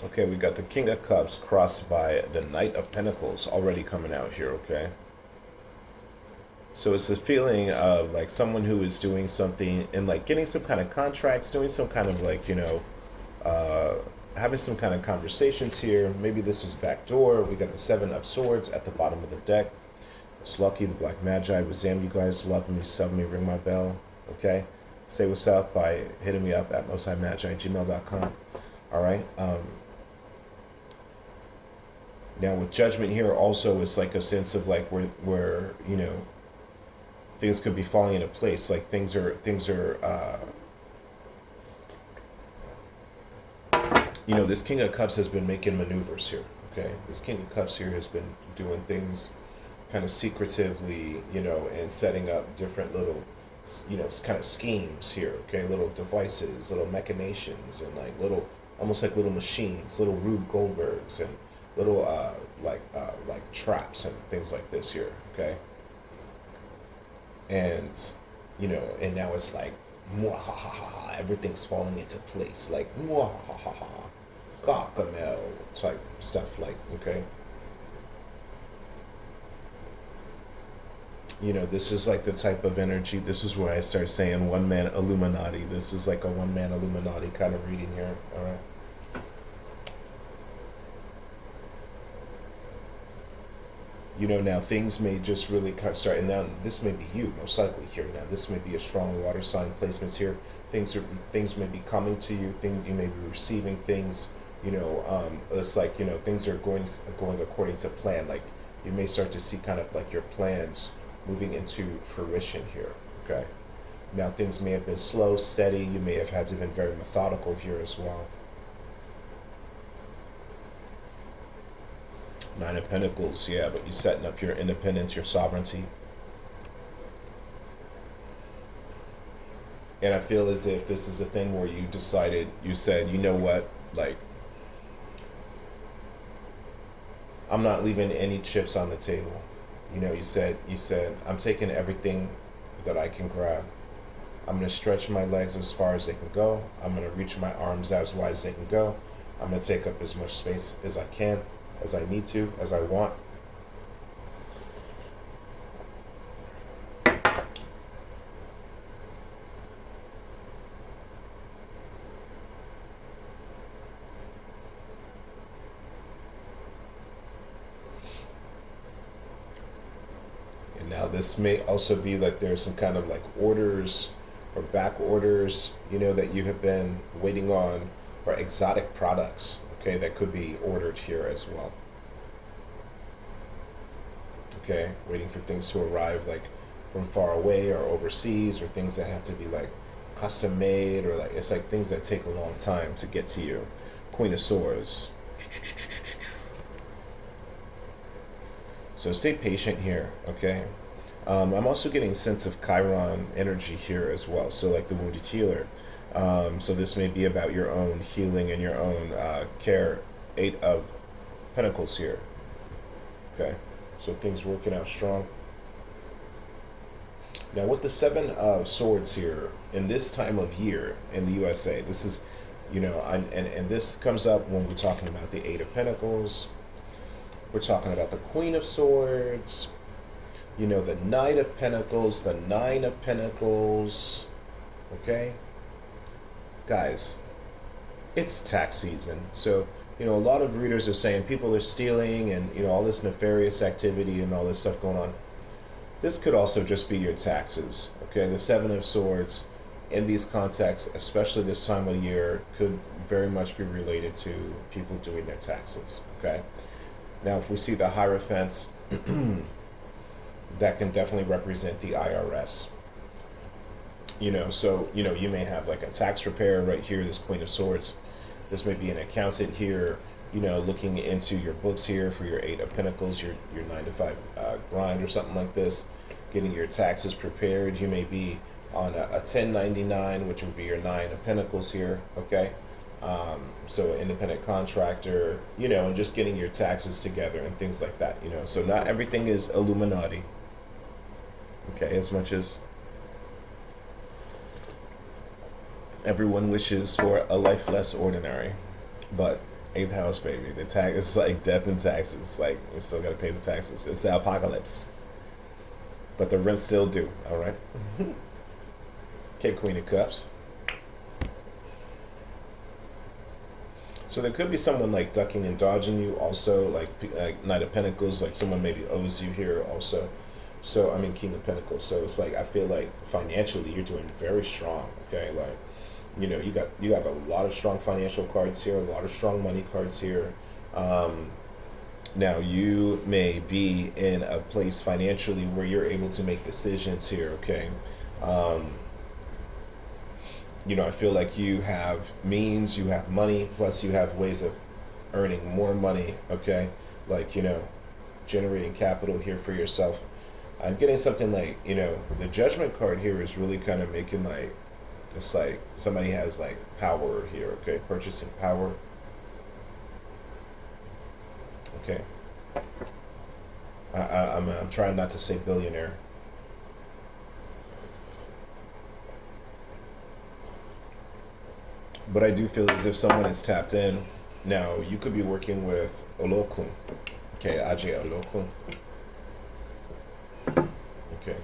Okay, we got the King of Cups crossed by the Knight of Pentacles already coming out here, okay? So it's the feeling of like someone who is doing something and like getting some kind of contracts, doing some kind of like, uh, having some kind of conversations here. Maybe this is backdoor. We got the Seven of Swords at the bottom of the deck. It's Lucky, the Black Magi with Zam. You guys love me, sub me, ring my bell, okay? Say what's up by hitting me up at mosthighmagi@gmail.com. All right. Now with Judgment here also it's like a sense of like where things could be falling into place. Like this King of Cups has been making maneuvers here. Okay, this King of Cups here has been doing things kind of secretively, and setting up different little, kind of schemes here. Okay, little devices, little machinations, and like little, almost like little machines, little Rube Goldbergs, and little like traps and things like this here. Okay, and and now it's like, mwahaha, everything's falling into place, like mwahaha, Gargamel type stuff, like, okay. This is like the type of energy. This is where I start saying one man Illuminati. This is like a one man Illuminati kind of reading here. All right. Now things may just really start, and now this may be you most likely here. Now this may be a strong water sign placements here. Things may be coming to you. Things you may be receiving things. It's like things are going according to plan. Like you may start to see kind of like your plans moving into fruition here. Okay. Now things may have been slow, steady. You may have had to been very methodical here as well. Nine of Pentacles, yeah, but you're setting up your independence, your sovereignty. And I feel as if this is a thing where you said, you know what, like, I'm not leaving any chips on the table. You said, I'm taking everything that I can grab. I'm going to stretch my legs as far as they can go. I'm going to reach my arms out as wide as they can go. I'm going to take up as much space as I can, as I need to, as I want. And now this may also be like there's some kind of like orders or back orders, that you have been waiting on, or exotic products, okay, that could be ordered here as well. Okay, waiting for things to arrive like from far away or overseas, or things that have to be like custom made, or like it's like things that take a long time to get to you. Queen of Swords. So stay patient here, okay? I'm also getting a sense of Chiron energy here as well. So like the wounded healer. So this may be about your own healing and your own care. Eight of Pentacles here. Okay, so things working out strong. Now with the Seven of Swords here, in this time of year in the USA, this is, and this comes up when we're talking about the Eight of Pentacles. We're talking about the Queen of Swords, the Knight of Pentacles, the Nine of Pentacles. Okay, guys, it's tax season. So, a lot of readers are saying people are stealing and, all this nefarious activity and all this stuff going on. This could also just be your taxes. Okay, the Seven of Swords in these contexts, especially this time of year, could very much be related to people doing their taxes. Okay, now if we see the Hierophant, that can definitely represent the IRS. So you may have like a tax preparer right here, this Queen of Swords. This may be an accountant here, looking into your books here for your Eight of Pentacles, your 9 to 5 grind or something like this, getting your taxes prepared. You may be on a 1099, which would be your 9 of Pentacles here, okay? So an independent contractor, and just getting your taxes together and things like that, So not everything is Illuminati, okay? As much as everyone wishes for a life less ordinary, but Eighth house, baby. The tax is like death and taxes. Like we still gotta pay the taxes. It's the apocalypse, but the rent still due. All right. Okay, Queen of Cups. So there could be someone like ducking and dodging you. Also, like Knight of Pentacles, like someone maybe owes you here. Also, so I mean King of Pentacles. So it's like I feel like financially you're doing very strong. Okay, like you have a lot of strong financial cards here, a lot of strong money cards here. Um, Now you may be in a place financially where you're able to make decisions here. Okay. Um, I feel like you have means, you have money, plus you have ways of earning more money. Okay, like generating capital here for yourself. I'm getting something like the Judgment card here is really kind of making like it's like somebody has like power here. Okay, purchasing power. Okay, I'm trying not to say billionaire. But I do feel as if someone is tapped in. Now, you could be working with Olokun. Okay, Ajay Olokun. Okay.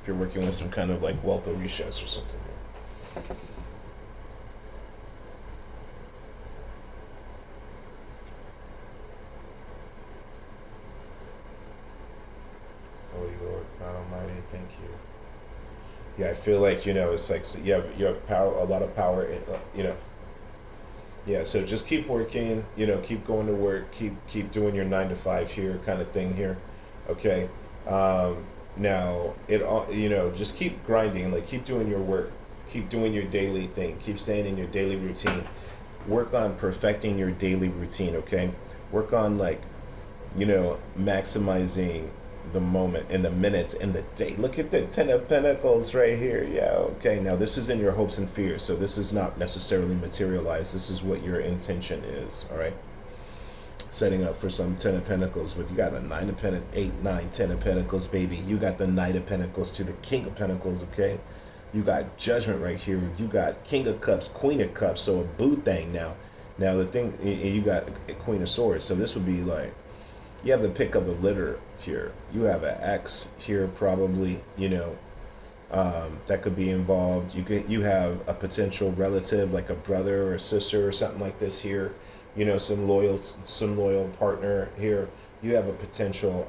If you're working with some kind of like wealth orishas or something. Holy Lord, God Almighty, thank you. Yeah, I feel like, it's like so you have power, a lot of power, Yeah, so just keep working, keep going to work, keep doing your 9 to 5 here kind of thing here. Okay. Now it all, just keep grinding, like keep doing your work, keep doing your daily thing, keep staying in your daily routine. Work on perfecting your daily routine, okay? Work on like maximizing the moment and the minutes and the day. Look at the Ten of Pentacles right here. Yeah, okay. Now, this is in your hopes and fears. So, this is not necessarily materialized. This is what your intention is, all right? Setting up for some Ten of Pentacles, but you got a 9 of Pentacles, 8, 9, 10 of Pentacles, baby. You got the Knight of Pentacles to the King of Pentacles, okay? You got Judgment right here. You got King of Cups, Queen of Cups, so a boo thing now. Now, the thing, you got a Queen of Swords, so this would be like, you have the pick of the litter here. You have an ex here, probably. That could be involved. You have a potential relative, like a brother or a sister or something like this here. Some loyal partner here. You have a potential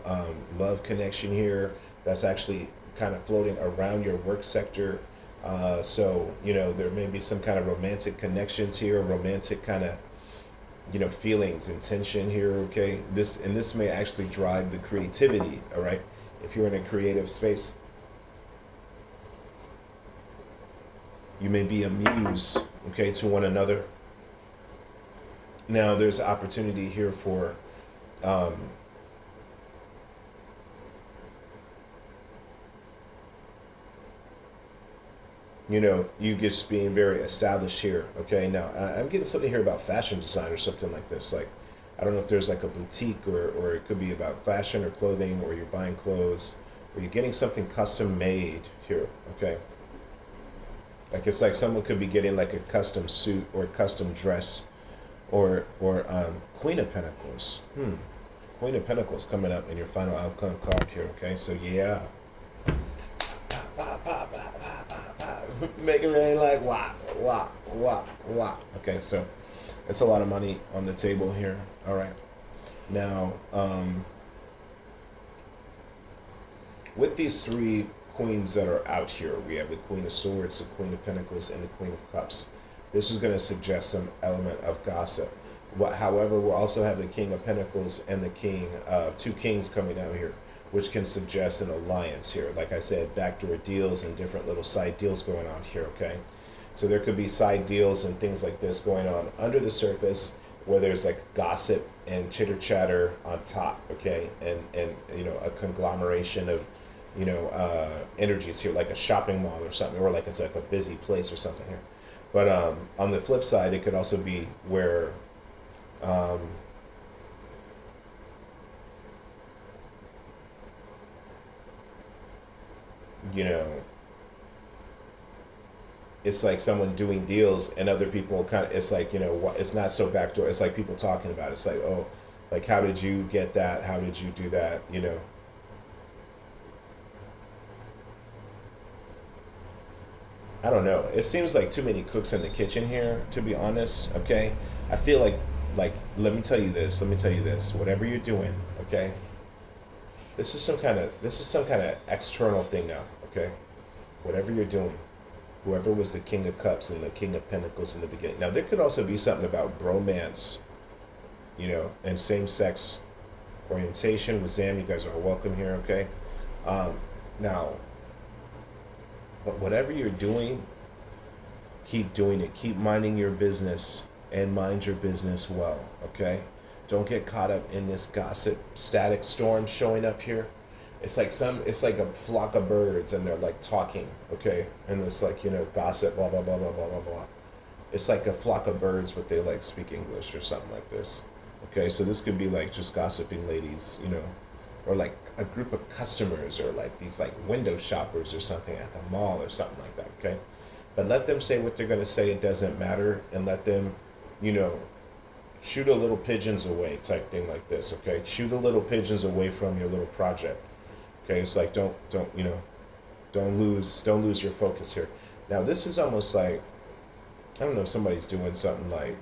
love connection here that's actually kind of floating around your work sector. So there may be some kind of romantic connections here, romantic kind of feelings and tension here. Okay, this may actually drive the creativity. All right, if you're in a creative space, you may be a muse, okay, to one another. Now there's opportunity here for um, you just being very established here. Okay, now I'm getting something here about fashion design or something like this. Like, I don't know if there's like a boutique or it could be about fashion or clothing, or you're buying clothes, or you're getting something custom made here. Okay, like it's like someone could be getting like a custom suit or a custom dress, or Queen of Pentacles. Queen of Pentacles coming up in your final outcome card here. Okay, so yeah. Make it really like wah, wah, wah, wah. Okay, so it's a lot of money on the table here. All right. Now, with these three queens that are out here, we have the Queen of Swords, the Queen of Pentacles, and the Queen of Cups. This is going to suggest some element of gossip. However, we'll also have the King of Pentacles and the King, two kings coming out here, which can suggest an alliance here. Like I said, backdoor deals and different little side deals going on here, okay? So there could be side deals and things like this going on under the surface where there's like gossip and chitter chatter on top, okay? And a conglomeration of, energies here, like a shopping mall or something, or like it's like a busy place or something here. But on the flip side, it could also be where um, you know, it's like someone doing deals and other people kind of, it's like, it's not so backdoor. It's like people talking about it. It's like, oh, like, how did you get that? How did you do that? I don't know. It seems like too many cooks in the kitchen here, to be honest. Okay, I feel like let me tell you this. Let me tell you this. Whatever you're doing, okay, this is some kind of external thing now. Okay, whatever you're doing, whoever was the King of Cups and the King of Pentacles in the beginning. Now there could also be something about bromance, and same-sex orientation with Zam. You guys are welcome here. Okay, now, but whatever you're doing, keep doing it. Keep minding your business and mind your business well, okay? Don't get caught up in this gossip static storm showing up here. It's like a flock of birds and they're like talking, okay? And it's like, gossip, blah, blah, blah, blah, blah, blah, blah. It's like a flock of birds, but they like speak English or something like this. Okay, so this could be like just gossiping ladies, or like a group of customers or like these like window shoppers or something at the mall or something like that, okay? But let them say what they're going to say. It doesn't matter. And let them, you know, shoot a little pigeons away type thing like this, okay? Shoot a little pigeons away from your little project. Okay, it's like don't lose your focus here. Now this is almost like, I don't know if somebody's doing something like,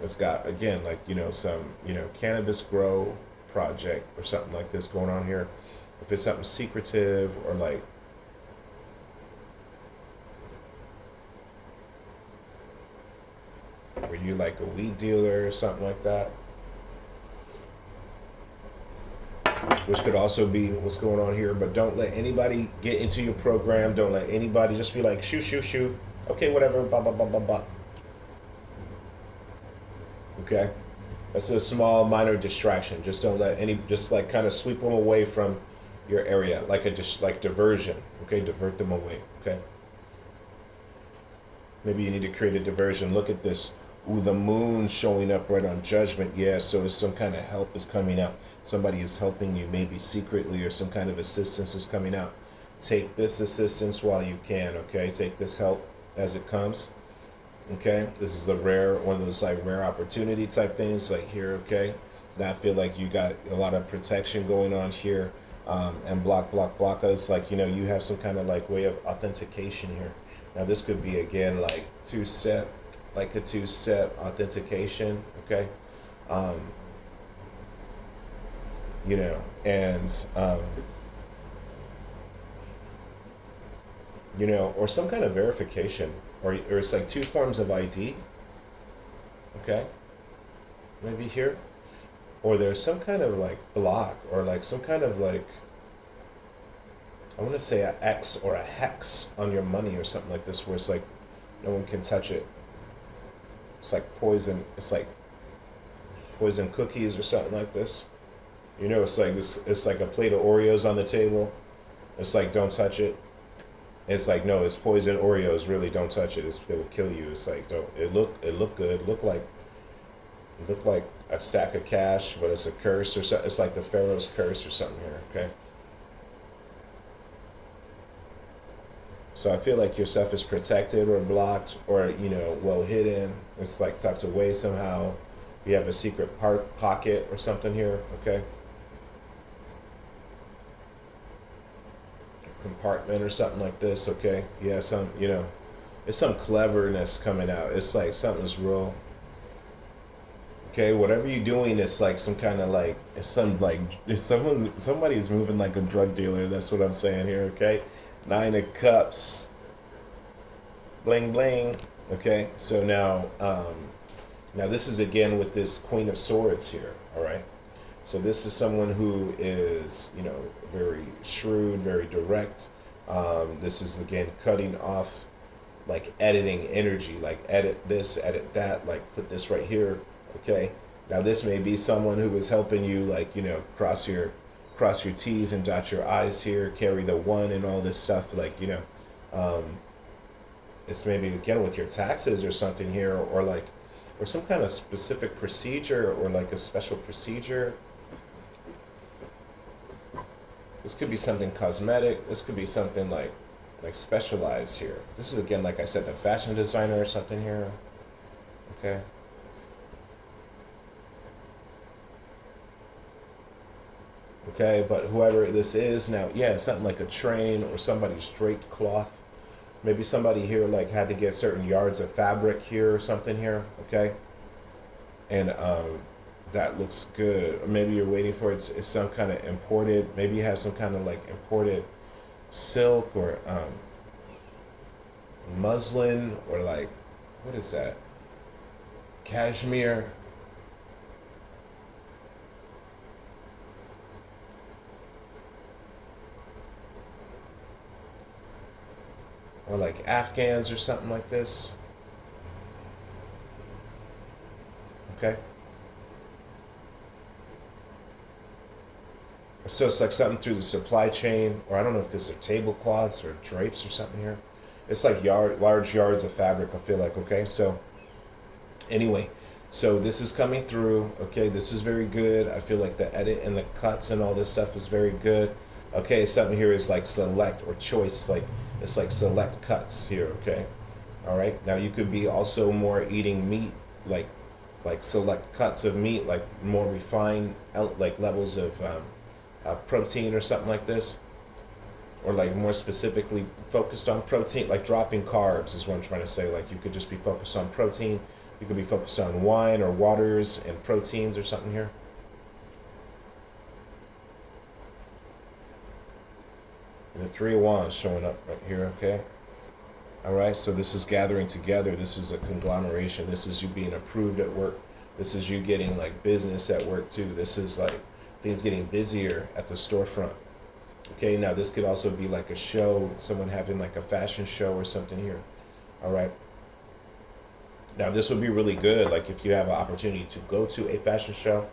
it's got again like, some, cannabis grow project or something like this going on here. If it's something secretive or like, were you like a weed dealer or something like that? Which could also be what's going on here. But don't let anybody get into your program. Don't let anybody just be like, shoo, shoo, shoo. Okay, whatever, blah, blah, blah, blah, blah. Okay? That's a small, minor distraction. Just don't let just like kind of sweep them away from your area. Like like diversion. Okay, divert them away. Okay? Maybe you need to create a diversion. Look at this. Ooh, the moon showing up right on judgment. Yeah, so it's some kind of help is coming out. Somebody is helping you, maybe secretly, or some kind of assistance is coming out. Take this assistance while you can, okay? Take this help as it comes. Okay? This is one of those like rare opportunity type things, like here, okay? Now I feel like you got a lot of protection going on here. And block us, like, you have some kind of like way of authentication here. Now this could be again like a two-step authentication, okay? And or some kind of verification, or it's like two forms of ID, okay? Maybe here, or there's some kind of like block, or like some kind of like, I want to say an X or a hex on your money or something like this, where it's like no one can touch it. It's like poison. It's like poison cookies or something like this. It's like this. It's like a plate of Oreos on the table. It's like don't touch it. It's like no, it's poison Oreos. Really, don't touch it. It will kill you. It's like don't. It look good. Look like a stack of cash, but it's a curse or something. It's like the Pharaoh's curse or something here. Okay. So I feel like your stuff is protected or blocked or, well hidden. It's like tucked away somehow. You have a secret pocket or something here, okay? Compartment or something like this, okay? Yeah, it's some cleverness coming out. It's like something's real. Okay, whatever you're doing, it's like some kind of like, if somebody's moving like a drug dealer. That's what I'm saying here, okay? 9 of Cups, bling bling. Okay, so now this is again with this Queen of Swords here. All right, so this is someone who is very shrewd, very direct. This is again cutting off, like editing energy, like edit this, edit that, like put this right here. Okay, now this may be someone who is helping you, like cross your T's and dot your I's here, carry the one and all this stuff, like, it's maybe again with your taxes or something here, or some kind of specific procedure, or like a special procedure. This could be something cosmetic. This could be something like, like specialized here. This is again, like I said, the fashion designer or something here. Okay. Okay, but whoever this is now, yeah, it's not like a train or somebody's draped cloth. Maybe somebody here like had to get certain yards of fabric here or something here. Okay, and that looks good. Or maybe you're waiting for it's some kind of imported. Maybe you have some kind of like imported silk or muslin or like what is that? Cashmere. Or like Afghans or something like this. Okay. So it's like something through the supply chain, or I don't know if this are tablecloths or drapes or something here. It's like large yards of fabric. I feel like okay. So anyway, so this is coming through. Okay, this is very good. I feel like the edit and the cuts and all this stuff is very good. Okay, something here is like select or choice. Like it's like select cuts here. Okay, all right. Now you could be also more eating meat, like select cuts of meat, like more refined, like levels of protein or something like this, or like more specifically focused on protein, like dropping carbs is what I'm trying to say. Like you could just be focused on protein. You could be focused on wine or waters and proteins or something here. The Three of Wands showing up right here. Okay. All right, so this is gathering together. This is a conglomeration. This is you being approved at work. This is you getting like business at work too. This is like things getting busier at the storefront. Okay, now this could also be like a show, someone having like a fashion show or something here. All right. Now this would be really good, like if you have an opportunity to go to a fashion show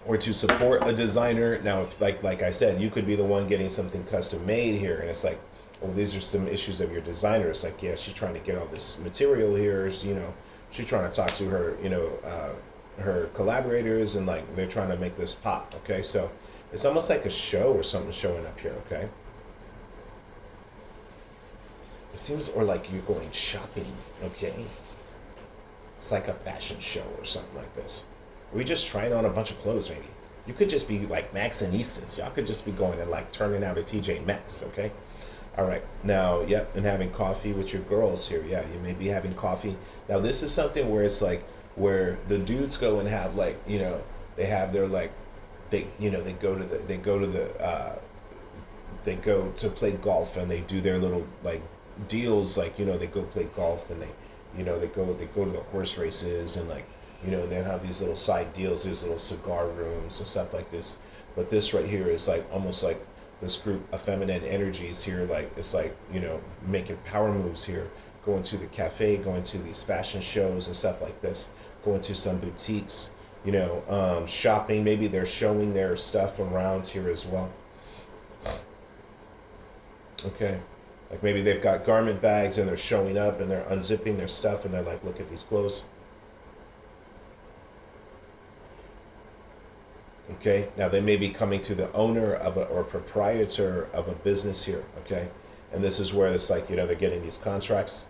or to support a designer. Now, if like I said, you could be the one getting something custom made here, and it's like, well, these are some issues of your designer. It's like, yeah, she's trying to get all this material here. She's trying to talk to her, her collaborators, and like they're trying to make this pop. Okay, so it's almost like a show or something showing up here. Okay, it seems, or like you're going shopping. Okay, it's like a fashion show or something like this. Are we just trying on a bunch of clothes, maybe? You could just be like Max and Easton's. Y'all could just be going and like turning out a TJ Maxx, okay? All right. Now, yep, and having coffee with your girls here. Yeah, you may be having coffee. Now, this is something where it's like where the dudes go and have like, they have their like they go to play golf and they do their little like deals, like they go play golf and they go to the horse races and like they have these little side deals, these little cigar rooms and stuff like this. But this right here is like almost like this group of feminine energies here, like it's like making power moves here, going to the cafe, going to these fashion shows and stuff like this, going to some boutiques, shopping. Maybe they're showing their stuff around here as well. Okay. Like maybe they've got garment bags and they're showing up and they're unzipping their stuff and they're like, look at these clothes. Okay, now they may be coming to the owner of or proprietor of a business here. Okay, and this is where it's like they're getting these contracts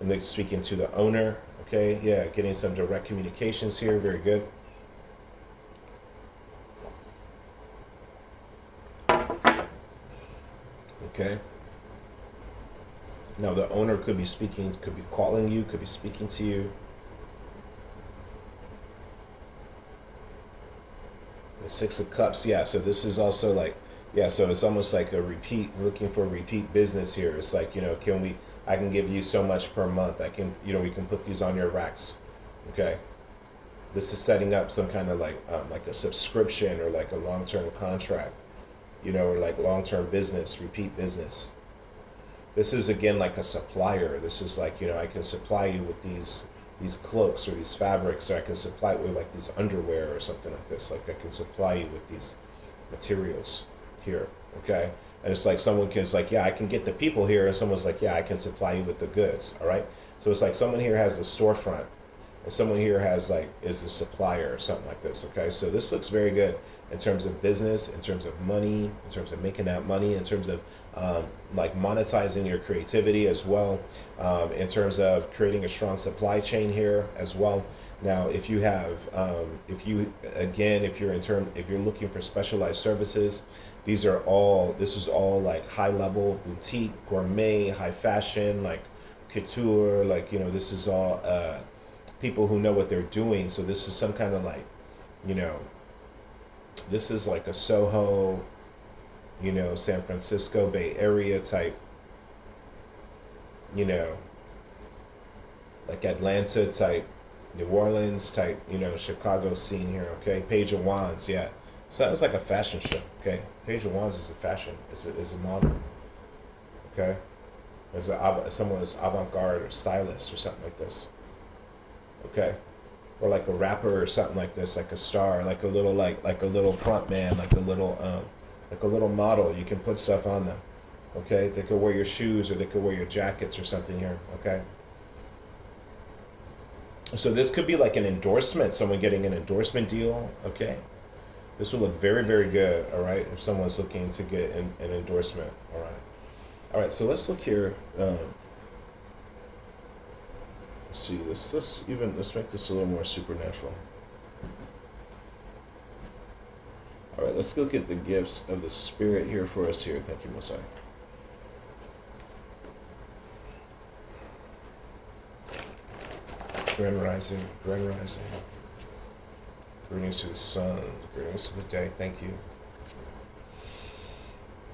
and they're speaking to the owner. Okay, yeah, getting some direct communications here. Very good. Okay. Now the owner could be speaking, could be calling you, could be speaking to you. The Six of Cups, yeah. So this is also like, yeah. So it's almost like a repeat, looking for repeat business here. It's like I can give you so much per month. I can, we can put these on your racks. Okay. This is setting up some kind of like a subscription or like a long-term contract, or like long-term business, repeat business. This is again like a supplier. This is like, I can supply you with these cloaks or these fabrics, or I can supply it with like these underwear or something like this. Like I can supply you with these materials here, okay? And it's like someone can, it's like, yeah, I can get the people here, and someone's like, yeah, I can supply you with the goods, all right? So it's like someone here has a storefront, someone here has like is a supplier or something like this. Okay, so this looks very good in terms of business, in terms of money, in terms of making that money, in terms of like monetizing your creativity as well, in terms of creating a strong supply chain here as well. Now, if you have, if you again, if you're looking for specialized services, this is all like high level boutique, gourmet, high fashion, like couture, like this is all people who know what they're doing. So this is some kind of like, you know, this is like a Soho, San Francisco Bay Area type, you know, like Atlanta type, New Orleans type, Chicago scene here. Okay, Page of Wands, yeah. Sounds like a fashion show. Okay, Page of Wands is a fashion. Is a model. Okay, as someone is avant-garde or stylist or something like this. Okay, or like a rapper or something like this, like a star, like a little like a little front man, like a little model. You can put stuff on them. Okay, they could wear your shoes or they could wear your jackets or something here. Okay. So this could be like an endorsement, someone getting an endorsement deal. Okay. This would look very, very good. All right. If someone's looking to get an endorsement. All right. All right. So let's look here. Let's see. Let's make this a little more supernatural. All right. Let's look at the gifts of the Spirit here for us here. Thank you, Messiah. Grand rising, grand rising. Greetings to the sun, greetings to the day. Thank you.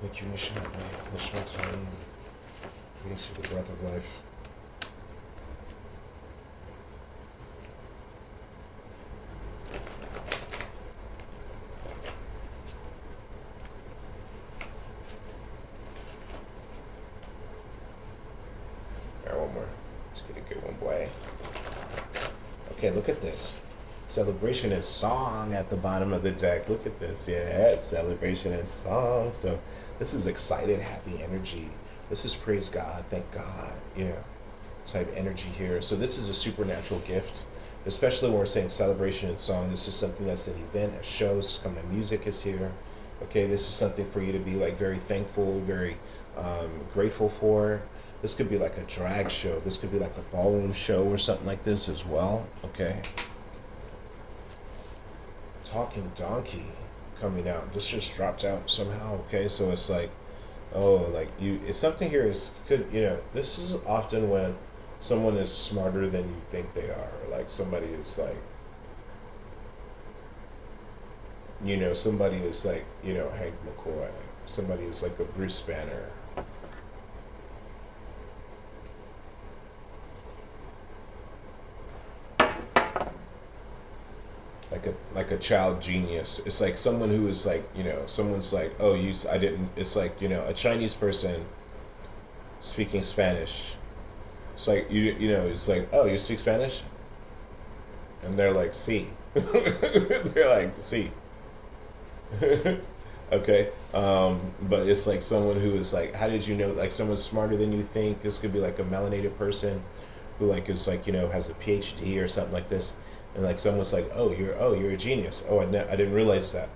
Thank you, Nishmat, Nishmat Halim. Greetings to the breath of life. All right, one more. Just get a good one, boy. Okay, look at this. Celebration and song at the bottom of the deck. Look at this. Yeah, celebration and song. So this is excited, happy energy. This is praise God, thank God, type energy here. So this is a supernatural gift, especially when we're saying celebration and song. This is something that's an event, a show. Some kind of music is here. Okay, this is something for you to be like very thankful, very grateful for. This could be like a drag show. This could be like a ballroom show or something like this as well. Okay. Talking donkey coming out. This just dropped out somehow. Okay, so it's like, it's something here this is often when someone is smarter than you think they are. Like somebody is like, somebody is like, Hank McCoy. Somebody is like a Bruce Banner. Like a child genius. It's like someone who is like, someone's like, oh, I didn't. It's like, a Chinese person speaking Spanish. It's like it's like, oh, you speak Spanish, and they're like, sí. They're like, sí. Okay, but it's like someone who is like, how did you know? Like someone smarter than you think. This could be like a melanated person who like is like has a PhD or something like this. And like someone's like, oh, you're a genius. Oh, I didn't realize that.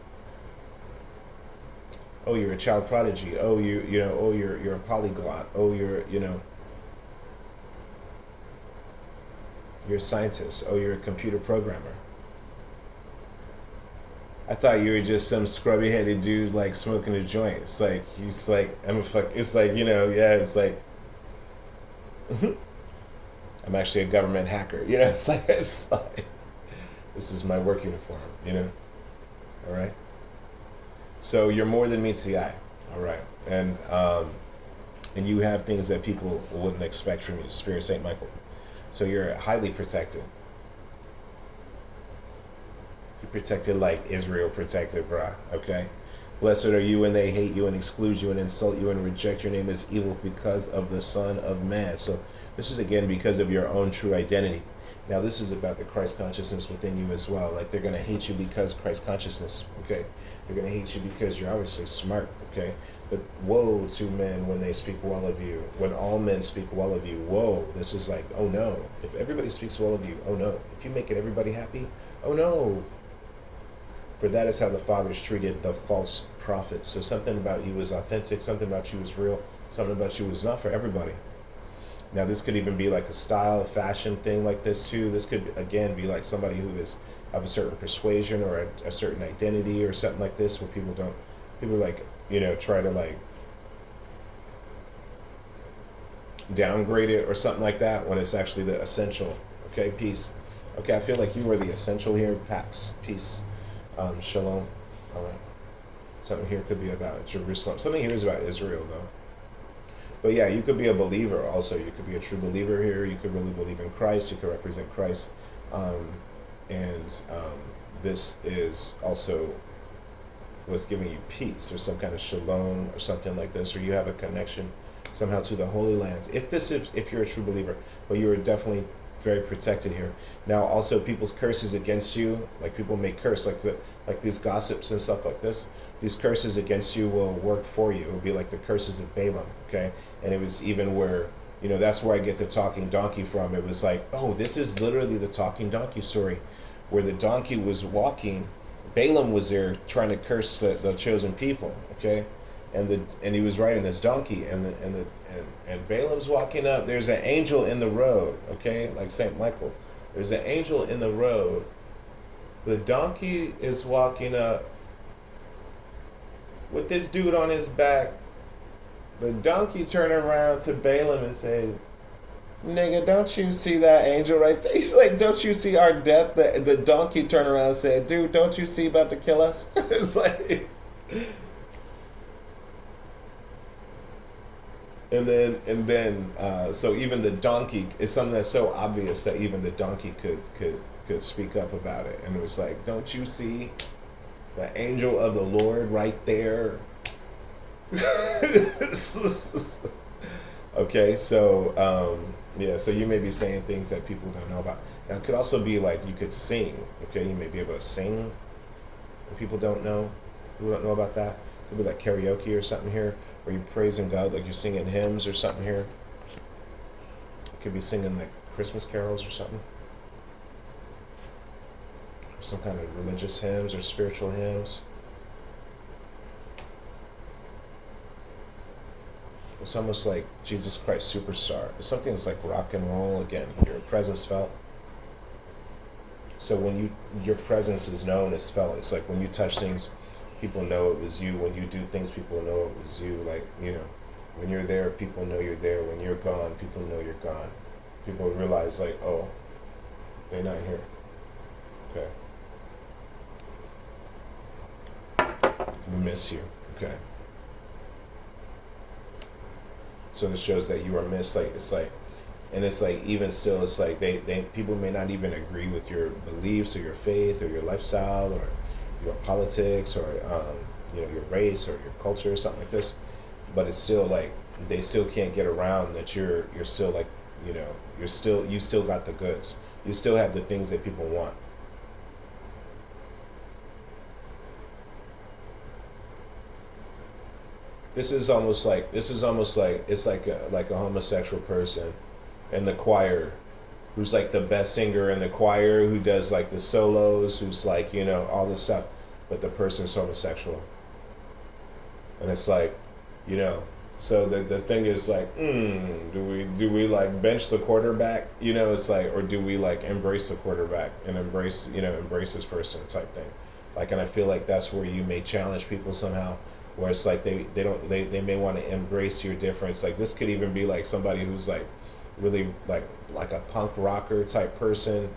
Oh, you're a child prodigy. Oh, you're a polyglot. Oh, you're a scientist. Oh, you're a computer programmer. I thought you were just some scrubby headed dude like smoking a joint. It's like he's like It's like it's like I'm actually a government hacker. It's like this is my work uniform, all right? So you're more than meets the eye, all right? And you have things that people wouldn't expect from you, Spirit Saint Michael. So you're highly protected. You're protected like Israel protected, bruh, okay? Blessed are you when they hate you and exclude you and insult you and reject your name as evil because of the Son of Man. So This is again because of your own true identity. Now this is about the Christ consciousness within you as well. Like they're gonna hate you because Christ consciousness, okay? They're gonna hate you because you're obviously smart, okay? But woe to men when they speak well of you. When all men speak well of you, woe. This is like, oh no. If everybody speaks well of you, oh no. If you make it everybody happy, oh no. For that is how the fathers treated the false prophet. So something about you was authentic, something about you was real, something about you was not for everybody. Now this could even be like a style, fashion thing like this too. This could again be like somebody who is of a certain persuasion or a certain identity or something like this, where people like, try to like downgrade it or something like that when it's actually the essential. Okay, peace. Okay, I feel like you are the essential here. Pax, peace, shalom. All right. Something here could be about Jerusalem. Something here is about Israel though. But yeah, you could be a believer also. You could be a true believer here. You could really believe in Christ. You could represent Christ. This is also what's giving you peace or some kind of shalom or something like this, or you have a connection somehow to the Holy Land. If you're a true believer, but you are definitely very protected here. Now also people's curses against you, like people may curse, like these gossips and stuff like this. These curses against you will work for you. It will be like the curses of Balaam, okay? And it was even where, that's where I get the talking donkey from. It was like, oh, this is literally the talking donkey story, where the donkey was walking. Balaam was there trying to curse the chosen people, okay? And he was riding this donkey, and Balaam's walking up. There's an angel in the road, okay, like Saint Michael. There's an angel in the road. The donkey is walking up with this dude on his back. The donkey turned around to Balaam and said, "Nigga, don't you see that angel right there?" He's like, "Don't you see our death?" The donkey turned around and said, "Dude, don't you see about to kill us?" It's like, and then so even the donkey is something that's so obvious that even the donkey could speak up about it. And it was like, "Don't you see the angel of the Lord right there?" Okay, so so you may be saying things that people don't know about. Now it could also be like you could sing. Okay, you may be able to sing, and people don't know about that. It could be like karaoke or something here, where you're praising God, like you're singing hymns or something here. It could be singing like Christmas carols or something, some kind of religious hymns or spiritual hymns. It's almost like Jesus Christ Superstar. It's something that's like rock and roll again. Your presence felt. So when your presence is known, it's felt. It's like when you touch things, people know it was you. When you do things, people know it was you. Like, when you're there, people know you're there. When you're gone, people know you're gone. People realize like, oh, they're not here. Okay. We miss you. Okay. So it shows that you are missed. Like it's like even still, it's like they people may not even agree with your beliefs or your faith or your lifestyle or your politics or your race or your culture or something like this, but it's still like they still can't get around that you're still like you still got the goods. You still have the things that people want. This is almost like it's like a homosexual person in the choir who's like the best singer in the choir, who does like the solos, who's like, all this stuff, but the person's homosexual. And it's like, so the thing is like, do we like bench the quarterback? It's like, or do we like embrace the quarterback and embrace this person type thing? Like, and I feel like that's where you may challenge people somehow, where it's like they may want to embrace your difference. Like this could even be like somebody who's like really like a punk rocker type person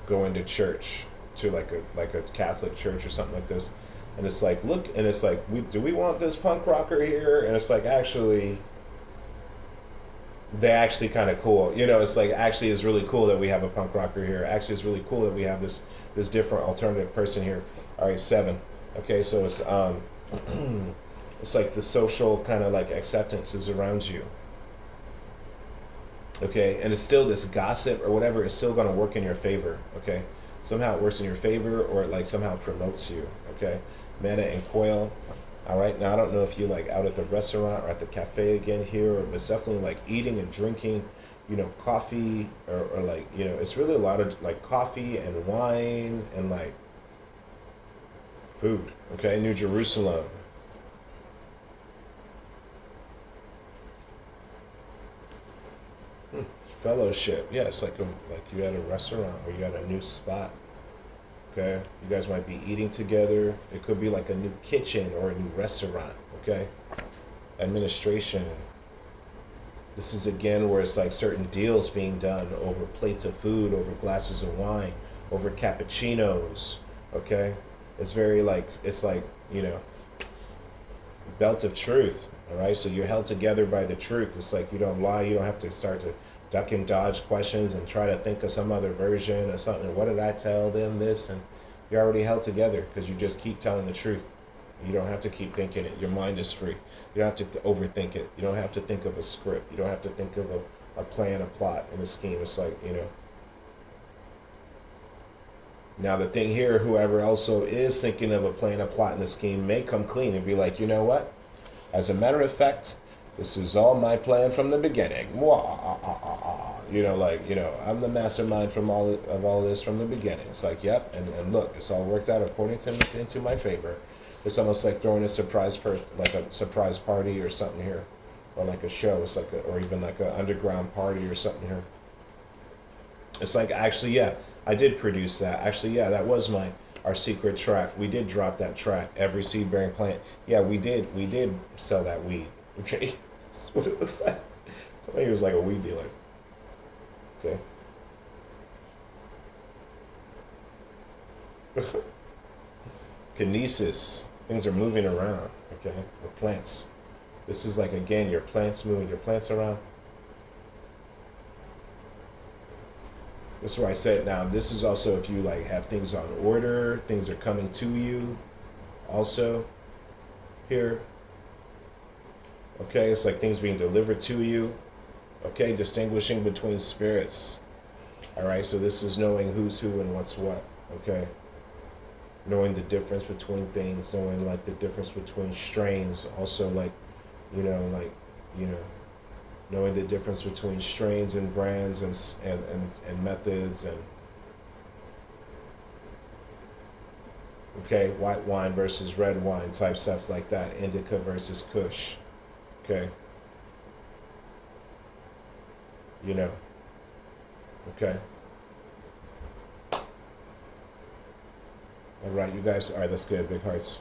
going to church, to like a Catholic church or something like this, and it's like, look, and it's like, do we want this punk rocker here? And it's like, actually they're actually kind of cool. It's like, actually it's really cool that we have a punk rocker here. Actually it's really cool that we have this different alternative person here. All right, 7. Okay, so it's it's like the social kind of like acceptance is around you. Okay, and it's still this gossip or whatever is still going to work in your favor. Okay, somehow it works in your favor, or it like somehow promotes you. Okay, manna and quail. All right, now I don't know if you like out at the restaurant or at the cafe again here, but it's definitely like eating and drinking, coffee, or like, it's really a lot of like coffee and wine and like food. Okay, New Jerusalem. Hmm. Fellowship. Yeah, it's like you at a restaurant or you at a new spot. Okay, you guys might be eating together. It could be like a new kitchen or a new restaurant. Okay, administration. This is again where it's like certain deals being done over plates of food, over glasses of wine, over cappuccinos. Okay, it's very like it's like belt of truth. All right, so you're held together by the truth. It's like you don't lie. You don't have to start to duck and dodge questions and try to think of some other version or something. What did I tell them this? And you're already held together because you just keep telling the truth. You don't have to keep thinking it. Your mind is free. You don't have to overthink it. You don't have to think of a script. You don't have to think of a plan, a plot, and a scheme. It's like, Now the thing here, whoever also is thinking of a plan, a plot, and a scheme may come clean and be like, you know what? As a matter of fact, this is all my plan from the beginning. I'm the mastermind from all of this from the beginning. It's like, yep, and look, it's all worked out according to into my favor. It's almost like throwing a like a surprise party or something here, or like a show. It's like, or even like an underground party or something here. It's like, actually, yeah, I did produce that. Actually, yeah, that was our secret track. We did drop that track. Every seed bearing plant. Yeah, we did. We did sell that weed. Okay, that's what it looks like. Somebody was like a weed dealer. Okay. Kinesis. Things are moving around. Okay, with plants. This is like again your plants moving your plants around. That's why I said now this is also if you like have things on order, things are coming to you also here. Okay, it's like things being delivered to you. Okay, distinguishing between spirits. All right, so this is knowing who's who and what's what. Okay, knowing the difference between things, knowing like the difference between strains. Also, like, you know, like, you know, knowing the difference between strains and brands and methods and okay, white wine versus red wine type stuff like that. Indica versus Kush. Okay, you know. Okay. All right, you guys. All right, that's good. Big hearts.